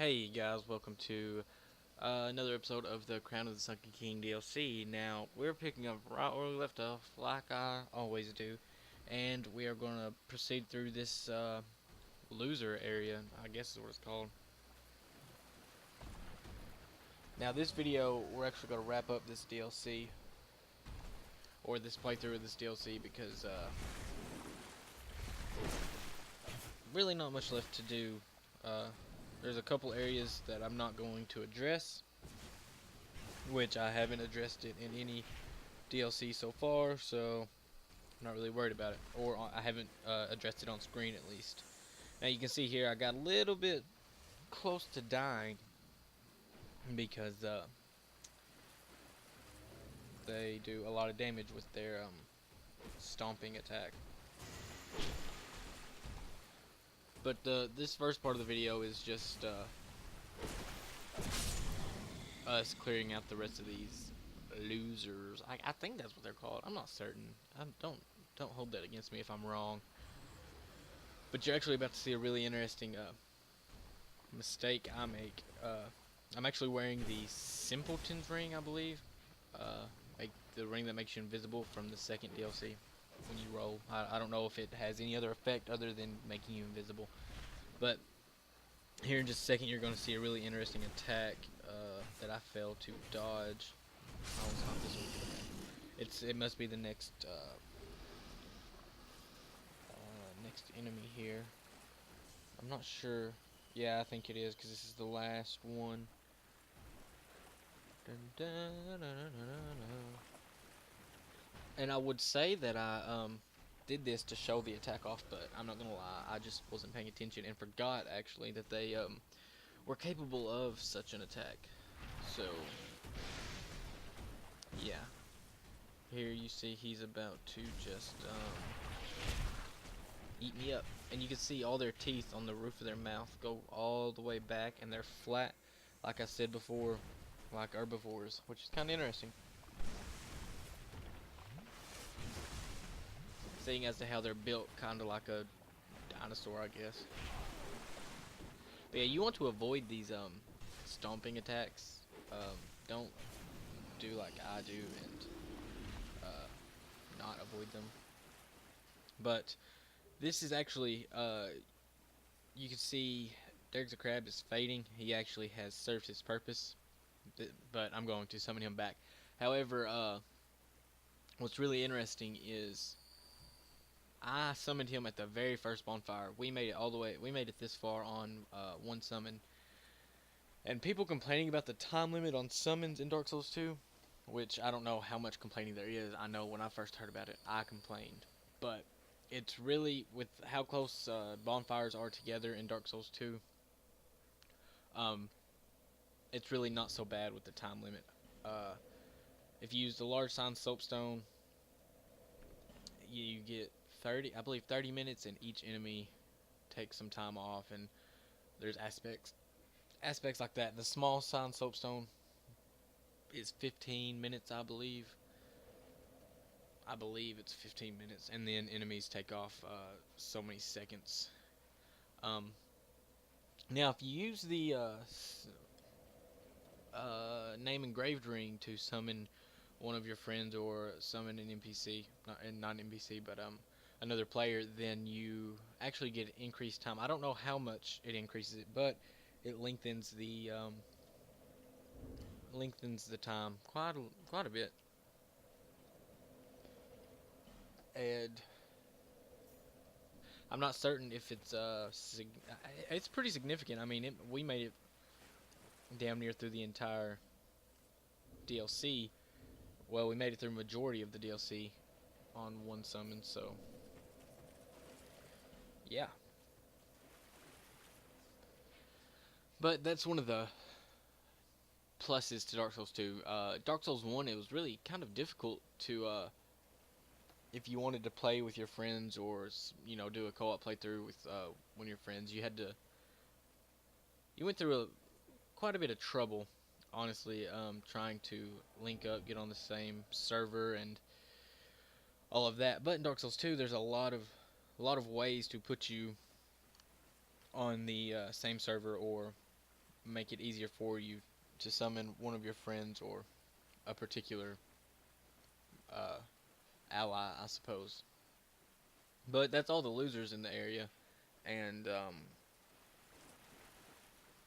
Hey guys, welcome to another episode of the Crown of the Sunken King DLC. Now, we're picking up right where we left off, like I always do, and we are going to proceed through this loser area, I guess is what it's called. Now, this video, we're actually going to wrap up this DLC, or this playthrough of this DLC, because really not much left to do. There's a couple areas that I'm not going to address, which I haven't addressed it in any DLC so far, so I'm not really worried about it, or I haven't addressed it on screen at least. Now you can see here I got a little bit close to dying because they do a lot of damage with their stomping attack. But this first part of the video is just us clearing out the rest of these losers. I think that's what they're called. I'm not certain. Don't hold that against me if I'm wrong. But you're actually about to see a really interesting mistake I make. I'm actually wearing the Simpleton's ring, I believe. Like the ring that makes you invisible from the second DLC when you roll. I don't know if it has any other effect other than making you invisible. But here in just a second, you're going to see a really interesting attack that I failed to dodge. Oh, it's not this one. It must be the next next enemy here. I'm not sure. Yeah, I think it is because this is the last one. Dun, dun, dun, dun. And I would say that I did this to show the attack off, but I'm not gonna lie, I just wasn't paying attention and forgot actually that they were capable of such an attack. So yeah, here you see he's about to just eat me up, and you can see all their teeth on the roof of their mouth go all the way back, and they're flat, like I said before, like herbivores, which is kind of interesting. Seeing as to how they're built, kind of like a dinosaur, I guess. But yeah, you want to avoid these stomping attacks. Don't do like I do and not avoid them. But this is actually, you can see Derek the Crab is fading. He actually has served his purpose, but I'm going to summon him back. However, what's really interesting is I summoned him at the very first bonfire. We made it all the way. We made it this far on one summon. And people complaining about the time limit on summons in Dark Souls 2, which I don't know how much complaining there is. I know when I first heard about it, I complained. But it's really, with how close bonfires are together in Dark Souls 2, it's really not so bad with the time limit. If you use the large sign soapstone, you get 30, I believe 30 minutes, and each enemy takes some time off, and there's aspects like that. The small sign soapstone is 15 minutes, I believe. I believe it's 15 minutes, and then enemies take off so many seconds. Now, if you use the name engraved ring to summon one of your friends or summon an NPC, not an NPC, but another player, then you actually get increased time. I don't know how much it increases it, but it lengthens the time quite a bit. And I'm not certain if it's pretty significant. I mean, we made it damn near through the entire DLC. Well, we made it through the majority of the DLC on one summon, so yeah. But that's one of the pluses to Dark Souls 2. Dark Souls 1, it was really kind of difficult to, if you wanted to play with your friends or, do a co-op playthrough with one of your friends, you went through quite a bit of trouble, honestly, trying to link up, get on the same server, and all of that. But in Dark Souls 2, there's a lot of ways to put you on the same server or make it easier for you to summon one of your friends or a particular uh, ally, I suppose. But that's all the losers in the area, and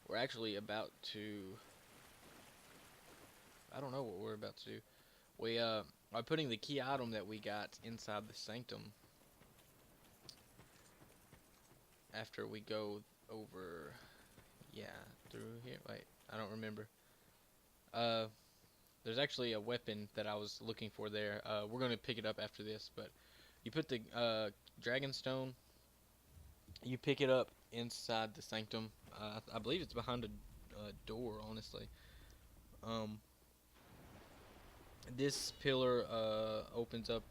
we're actually about to. I don't know what we're about to do. We are putting the key item that we got inside the sanctum after we go over. Yeah, through here. Wait, I don't remember. Uh, there's actually a weapon that I was looking for there. We're gonna pick it up after this, but you put the dragon stone. You pick it up inside the sanctum. I believe it's behind a door, honestly. Um, this pillar opens up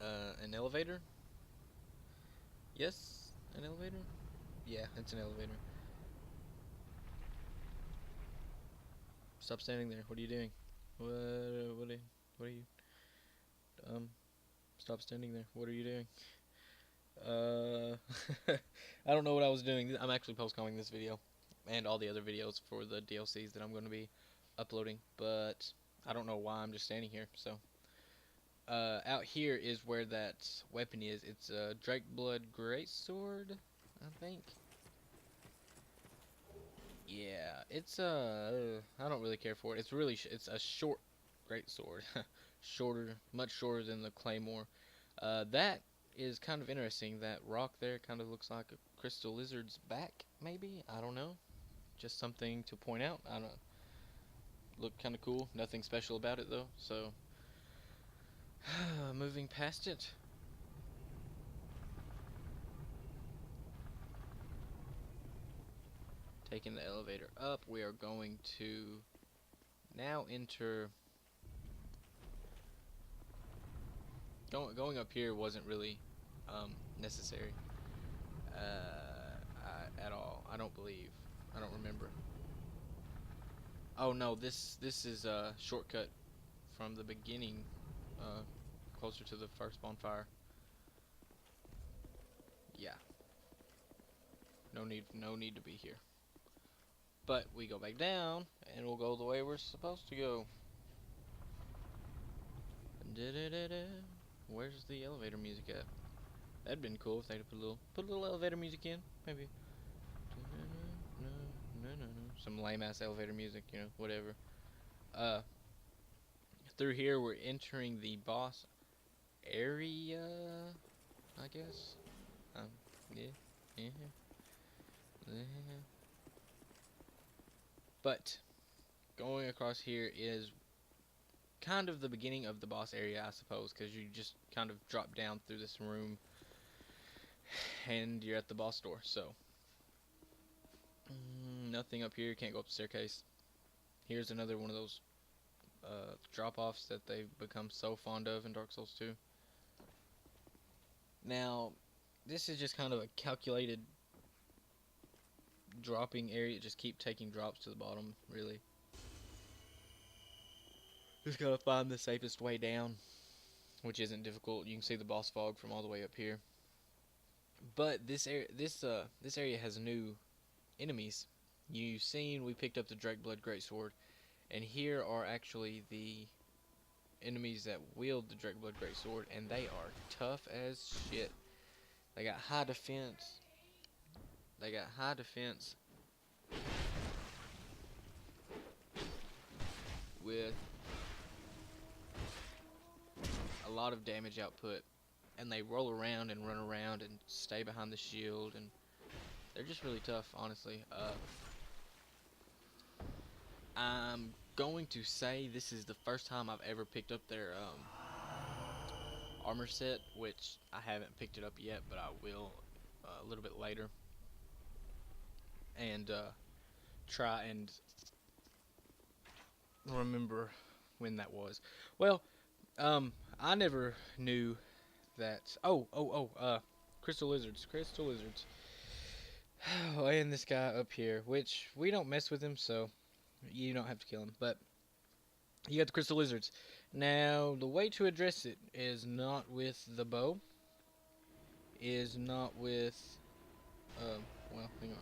an elevator. Yes, an elevator. Yeah, it's an elevator. Stop standing there. What are you doing? What are you? Um, stop standing there. What are you doing? Uh, I don't know what I was doing. I'm actually postconing this video and all the other videos for the DLCs that I'm going to be uploading, but I don't know why I'm just standing here. So, out here is where that weapon is. It's a Drakeblood Greatsword, I think. Yeah, it's I don't really care for it. It's really it's a short greatsword, shorter, much shorter than the claymore. That is kind of interesting. That rock there kind of looks like a crystal lizard's back, maybe. I don't know. Just something to point out. I don't look kind of cool. Nothing special about it though. So, moving past it. Taking the elevator up, we are going to now enter. Going up here wasn't really necessary at all. I don't believe. I don't remember. Oh no, this is a shortcut from the beginning, uh, closer to the first bonfire. Yeah, no need to be here. But we go back down, and we'll go the way we're supposed to go. Da-da-da-da. Where's the elevator music at? That'd been cool if they'd put a little elevator music in, maybe. Some lame ass elevator music, you know, whatever. Uh, through here we're entering the boss area, I guess. Um, yeah, yeah, yeah. But going across here is kind of the beginning of the boss area, I suppose, because you just kind of drop down through this room and you're at the boss door. So nothing up here. Can't go up the staircase. Here's another one of those drop-offs that they've become so fond of in Dark Souls 2. Now, this is just kind of a calculated dropping area. Just keep taking drops to the bottom, really. Just gotta find the safest way down, which isn't difficult. You can see the boss fog from all the way up here. But this area has new enemies. You've seen we picked up the Drakeblood Greatsword, and here are actually the enemies that wield the Drakeblood Greatsword, and they are tough as shit. They got high defense. With a lot of damage output, and they roll around and run around and stay behind the shield, and they're just really tough, honestly. I'm going to say this is the first time I've ever picked up their armor set, which I haven't picked it up yet, but I will a little bit later, and try and remember when that was. Well, I never knew that. Crystal lizards, and this guy up here, which we don't mess with him, so you don't have to kill him. But you got the crystal lizards. Now, the way to address it is not with the bow. Is not with. Well, hang on.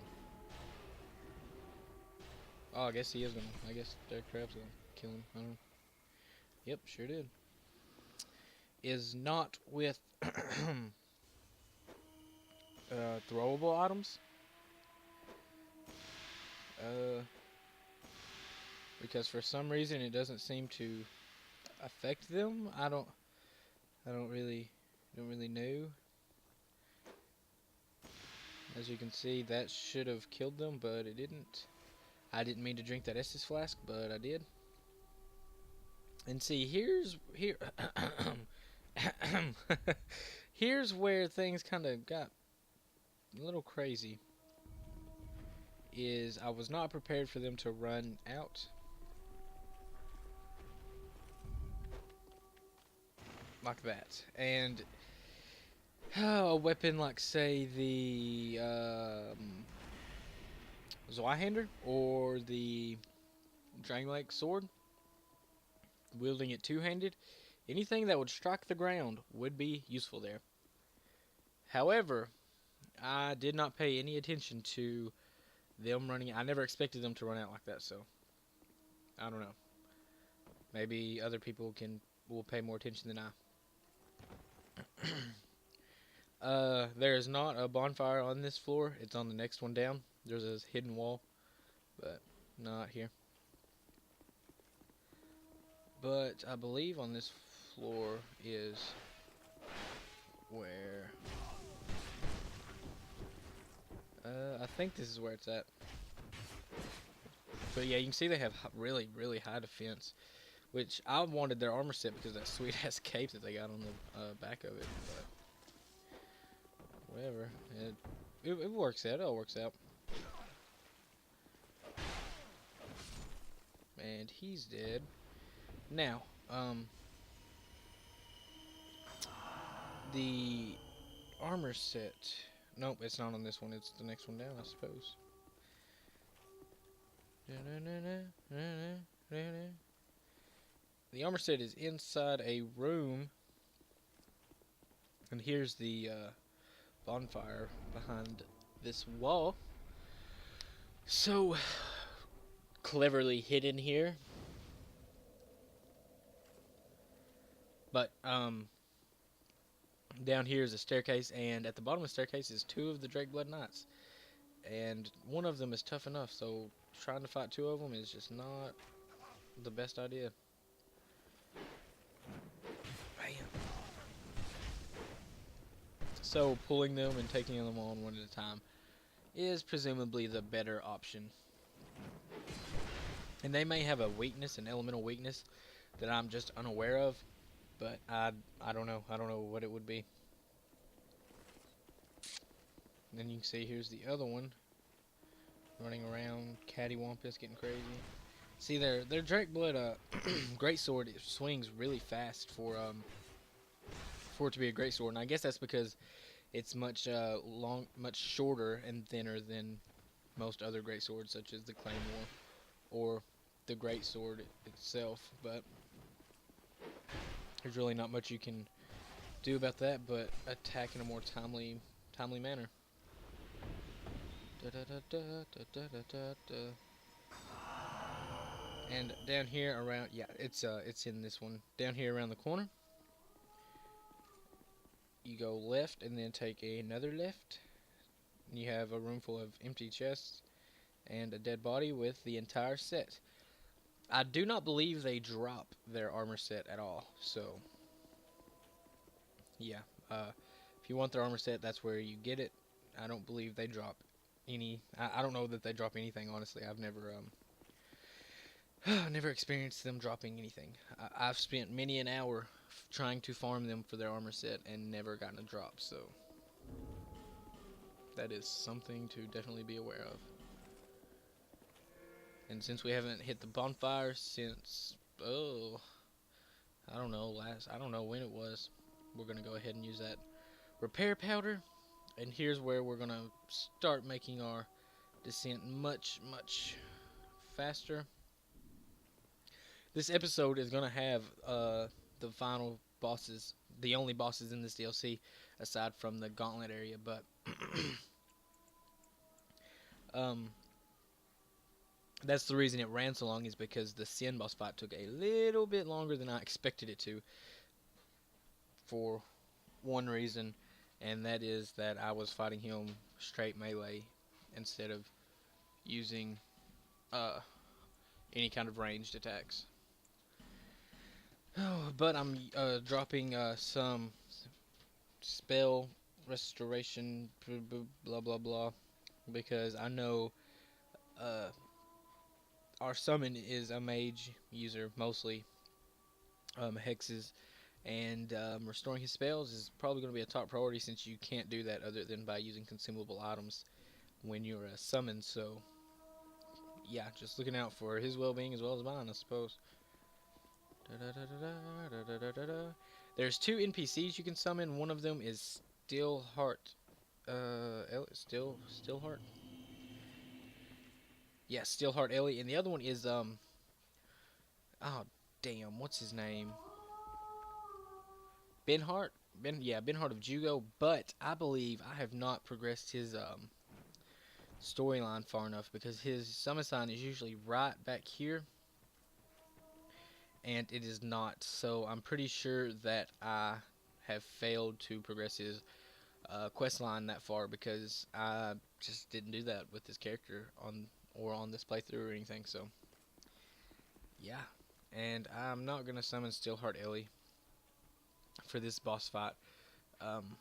Oh, I guess he is gonna. I guess their crab's gonna kill him. I don't know. Yep, sure did. Is not with throwable items. Uh, because for some reason it doesn't seem to affect them. I don't really know. As you can see, that should have killed them, but it didn't. I didn't mean to drink that Estus flask, but I did. And see, here here's where things kind of got a little crazy. Is I was not prepared for them to run out like that, and a weapon like say the Zweihander or the Dragon Lake sword, wielding it two-handed, anything that would strike the ground would be useful there. However, I did not pay any attention to them running. I never expected them to run out like that, so I don't know. Maybe other people will pay more attention than I. There is not a bonfire on this floor. It's on the next one down. There's a hidden wall, but not here. But I believe on this floor is where... I think this is where it's at. But yeah, you can see they have really, really high defense. Which I wanted their armor set because of that sweet ass cape that they got on the back of it. But whatever. It works out. It all works out. And he's dead. Now, the armor set. Nope, it's not on this one. It's the next one down, I suppose. The armor set is inside a room. And here's the bonfire behind this wall. So cleverly hidden here. But down here is a staircase, and at the bottom of the staircase is two of the Drakeblood Knights. And one of them is tough enough, so trying to fight two of them is just not the best idea. Bam. So pulling them and taking them on one at a time is presumably the better option. And they may have a weakness, an elemental weakness, that I'm just unaware of. But I don't know. I don't know what it would be. And then you can see here's the other one running around, cattywampus, getting crazy. See their Drakeblood greatsword swings really fast for it to be a greatsword, and I guess that's because it's much much shorter and thinner than most other greatswords, such as the Claymore or the greatsword itself. But there's really not much you can do about that, but attack in a more timely manner. And down here around, yeah, it's in this one. Down here around the corner, you go left and then take another left. And you have a room full of empty chests and a dead body with the entire set. I do not believe they drop their armor set at all, so yeah, if you want their armor set, that's where you get it. I don't believe they drop any. I don't know that they drop anything, honestly. I've never never experienced them dropping anything. I've spent many an hour trying to farm them for their armor set and never gotten a drop, so that is something to definitely be aware of. And since we haven't hit the bonfire since, I don't know when it was, we're going to go ahead and use that repair powder. And here's where we're going to start making our descent much, much faster. This episode is going to have the final bosses, the only bosses in this DLC, aside from the gauntlet area, but That's the reason it ran so long, is because the Sin boss fight took a little bit longer than I expected it to, for one reason, and that is that I was fighting him straight melee instead of using uh, any kind of ranged attacks. Oh, but I'm dropping some spell restoration, blah blah blah, because I know uh, our summon is a mage user mostly, hexes, and restoring his spells is probably going to be a top priority, since you can't do that other than by using consumable items when you're summoned. So yeah, just looking out for his well-being as well as mine, I suppose. There's two NPCs you can summon. One of them is Stillheart. Stillheart. Yeah, Stillheart Ellie, and the other one is oh damn, what's his name? Benhart. Benhart of Jugo. But I believe I have not progressed his storyline far enough, because his summon sign is usually right back here, and it is not. So I'm pretty sure that I have failed to progress his quest line that far, because I just didn't do that with this character on this playthrough or anything. So yeah, and I'm not gonna summon Stillheart Ellie for this boss fight, um,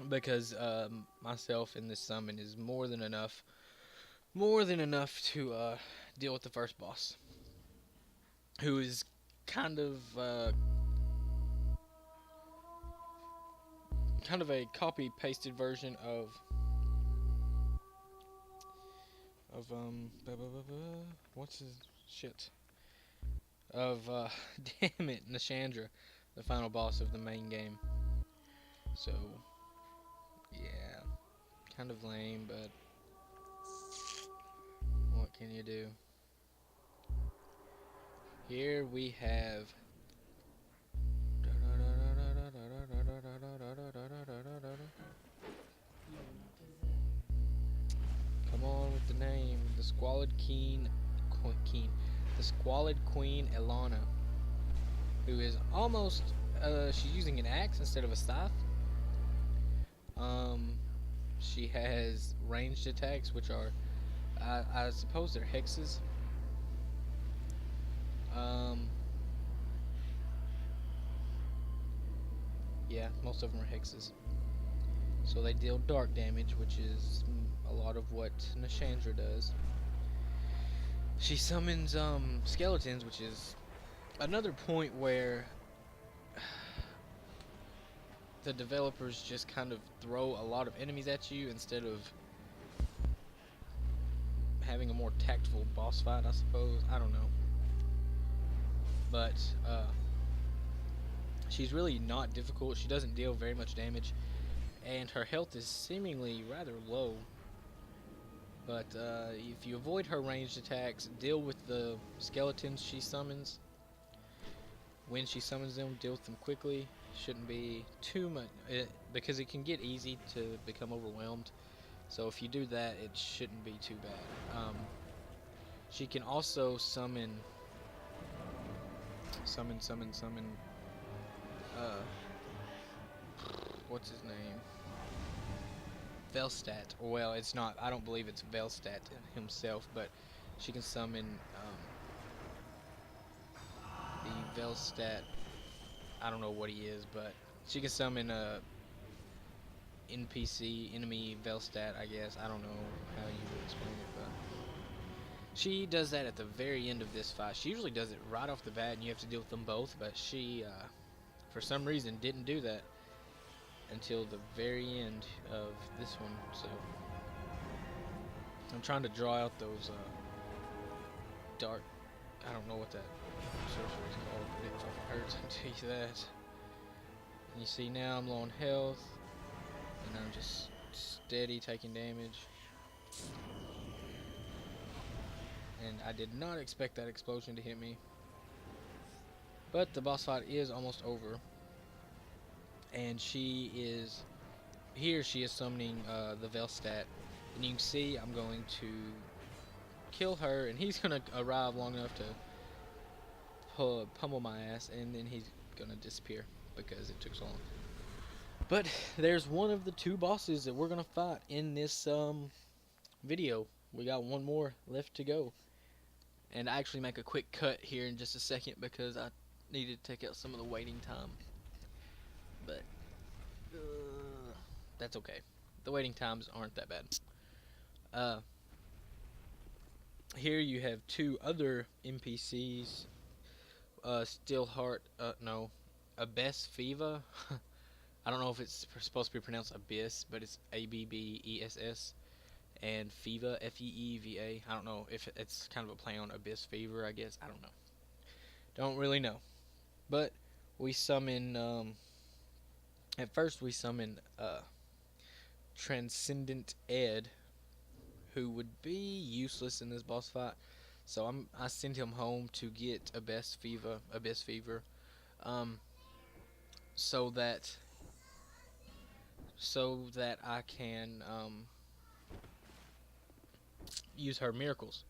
because myself in this summon is more than enough to deal with the first boss, who is kind of a copy pasted version of what's his shit of damn it, Nashandra, the final boss of the main game. So yeah, kind of lame, but what can you do? Here we have come on with the name, the Squalid the Squalid Queen Elana, who is almost she's using an axe instead of a scythe. Um, she has ranged attacks, which are I suppose they're hexes. Um, yeah, most of them are hexes. So they deal dark damage, which is a lot of what Nashandra does. She summons skeletons, which is another point where the developers just kind of throw a lot of enemies at you instead of having a more tactful boss fight, I suppose. I don't know. But she's really not difficult. She doesn't deal very much damage, and her health is seemingly rather low. But if you avoid her ranged attacks, deal with the skeletons she summons. When she summons them, deal with them quickly. Shouldn't be too much, because it can get easy to become overwhelmed. So if you do that, it shouldn't be too bad. She can also summon. What's his name? Velstat. Well, it's not. I don't believe it's Velstat himself, but she can summon the Velstat. I don't know what he is, but she can summon a NPC, enemy Velstat, I guess. I don't know how you would explain it, but she does that at the very end of this fight. She usually does it right off the bat, and you have to deal with them both, but she, for some reason, didn't do that until the very end of this one. So I'm trying to draw out those dark, I don't know what that sorcery is called, but it fucking hurts, I'll tell you that. And you see now I'm low on health, and I'm just steady taking damage. And I did not expect that explosion to hit me. But the boss fight is almost over. And she is summoning the Velstat. And you can see I'm going to kill her, and he's gonna arrive long enough to pummel my ass, and then he's gonna disappear because it took so long. But there's one of the two bosses that we're gonna fight in this video. We got one more left to go, and I actually make a quick cut here in just a second because I needed to take out some of the waiting time. But that's okay. The waiting times aren't that bad. Here you have two other NPCs. Steelheart, no, Abyss Fiva. I don't know if it's supposed to be pronounced Abyss, but it's Abbess. And Fiva, Feeva. I don't know if it's kind of a play on Abyss Fever, I guess. I don't know. Don't really know. But we summon, at first we summon, Transcendent Ed, who would be useless in this boss fight. So I send him home to get Abyss Fever, so that I can use her miracles,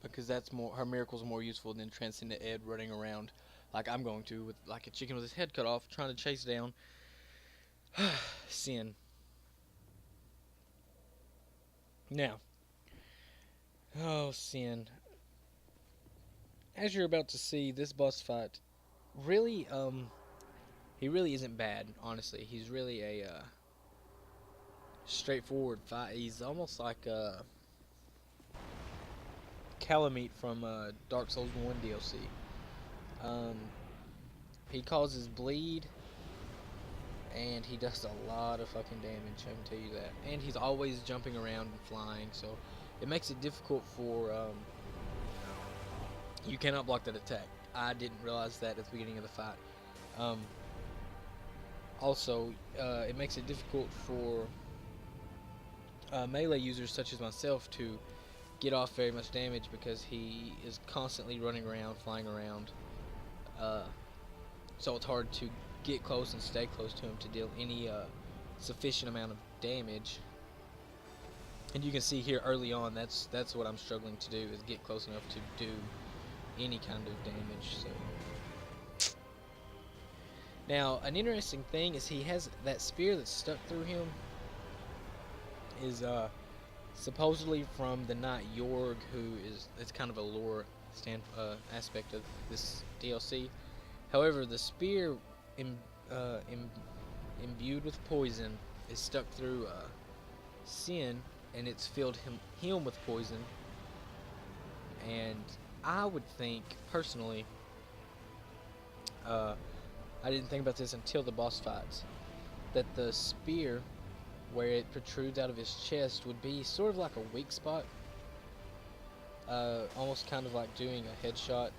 because her miracles are more useful than Transcendent Ed running around like I'm going to with like a chicken with his head cut off trying to chase down Sin. Now, Sin. As you're about to see, this boss fight really he really isn't bad, honestly. He's really a straightforward fight. He's almost like Calamite from Dark Souls 1 DLC. He causes bleed, and he does a lot of fucking damage, I can tell you that. And he's always jumping around and flying, so it makes it difficult for, you cannot block that attack. I didn't realize that at the beginning of the fight. Also, it makes it difficult for melee users such as myself to get off very much damage because he is constantly running around, flying around. So it's hard to get close and stay close to him to deal any sufficient amount of damage. And you can see here early on, that's what I'm struggling to do, is get close enough to do any kind of damage. So now, an interesting thing is he has that spear that's stuck through him is supposedly from the Knight Yorg, it's kind of a lore aspect of this DLC. However, the spear imbued with poison is stuck through Sin, and it's filled him with poison. And I would think, personally, I didn't think about this until the boss fights, that the spear, where it protrudes out of his chest, would be sort of like a weak spot. Almost kind of like doing a headshot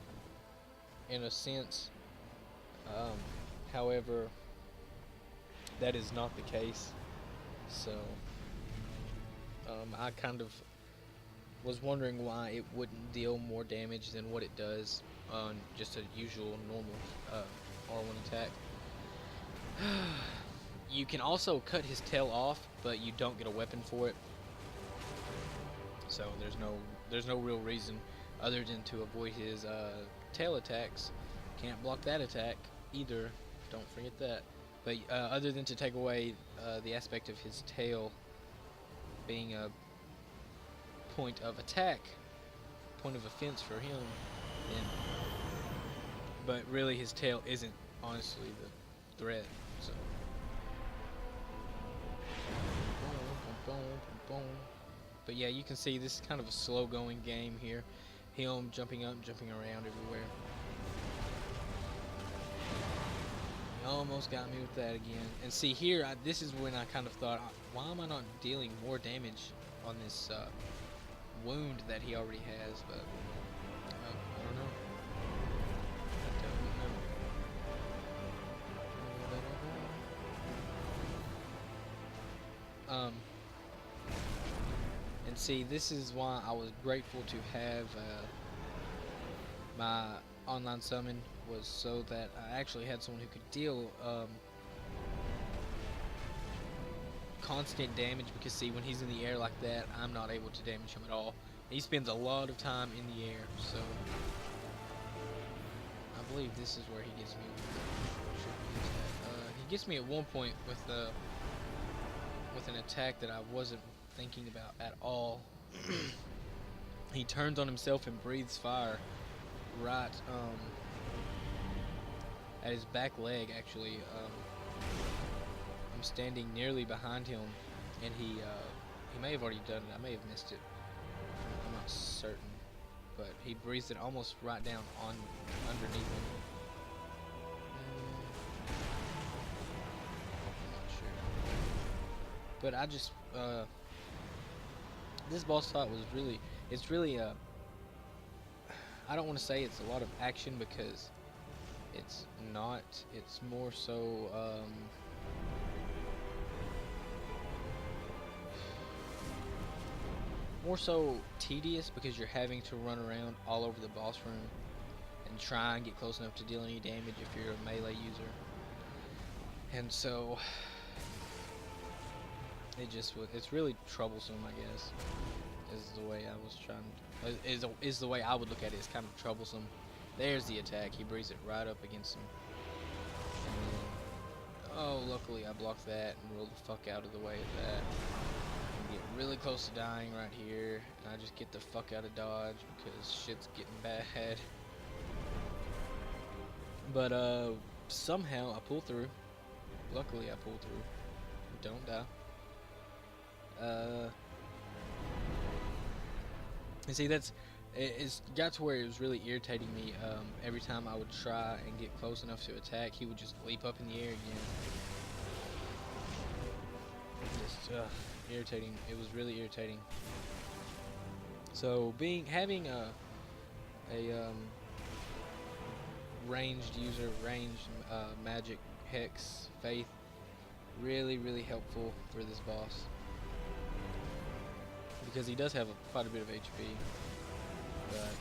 in a sense. However, that is not the case. So, I kind of was wondering why it wouldn't deal more damage than what it does on just a usual normal R1 attack. You can also cut his tail off, but you don't get a weapon for it. So there's no real reason other than to avoid his tail attacks. Can't block that attack either. Don't forget that. But other than to take away the aspect of his tail being a point of attack, point of offense for him, but really his tail isn't honestly the threat. So. But yeah, you can see this is kind of a slow going game here. Him jumping up, jumping around everywhere. He almost got me with that again. And see here, this is when I kind of thought, why am I not dealing more damage on this wound that he already has? But I don't know. And see, this is why I was grateful to have my online summon, was so that I actually had someone who could deal constant damage because see, when he's in the air like that, I'm not able to damage him at all. He spends a lot of time in the air, so I believe this is where he gets me. He gets me at one point with an attack that I wasn't thinking about at all. He turns on himself and breathes fire right at his back leg. Actually, I'm standing nearly behind him, and he may have already done it. I may have missed it. I'm not certain, but he breathes it almost right down on underneath him. I'm not sure, but I just this boss fight was really, it's really I don't want to say it's a lot of action because it's not. It's more so tedious because you're having to run around all over the boss room and try and get close enough to deal any damage if you're a melee user. And so it's really troublesome, I guess, is the way I was trying, is the way I would look at it. It's kind of troublesome. There's the attack. He breathes it right up against him. And then, oh, luckily I blocked that and rolled the fuck out of the way of that. And get really close to dying right here, and I just get the fuck out of dodge because shit's getting bad. But somehow I pull through. Luckily I pull through. Don't die. And see, it's got to where it was really irritating me. Every time I would try and get close enough to attack, he would just leap up in the air again. Just irritating. It was really irritating. So having a ranged user, ranged magic, hex, faith, really helpful for this boss. Because he does have quite a bit of HP, but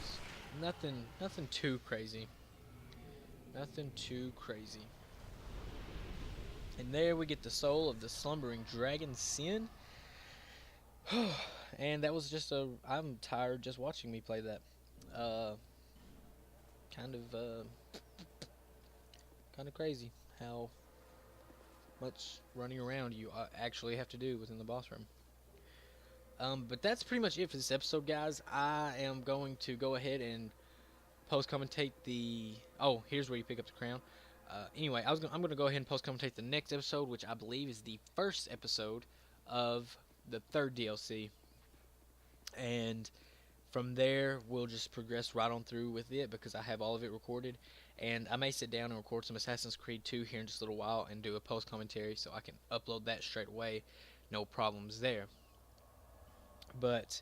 nothing too crazy. Nothing too crazy. And there we get the soul of the slumbering dragon, Sinh. And that was just I'm tired just watching me play that. Kind of crazy how much running around you actually have to do within the boss room. But that's pretty much it for this episode, guys. I am going to go ahead and post-commentate the... Oh, here's where you pick up the crown. Anyway, I'm going to go ahead and post-commentate the next episode, which I believe is the first episode of the third DLC. And from there, we'll just progress right on through with it because I have all of it recorded. And I may sit down and record some Assassin's Creed 2 here in just a little while and do a post-commentary so I can upload that straight away. No problems there. But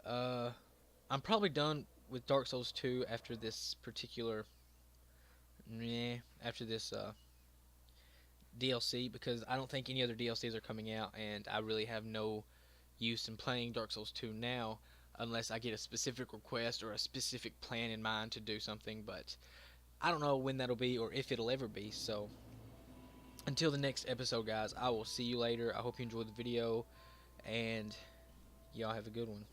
I'm probably done with Dark Souls 2 after this particular DLC, because I don't think any other DLCs are coming out, and I really have no use in playing Dark Souls 2 now unless I get a specific request or a specific plan in mind to do something, but I don't know when that'll be or if it'll ever be. So until the next episode, guys, I will see you later. I hope you enjoyed the video, and y'all have a good one.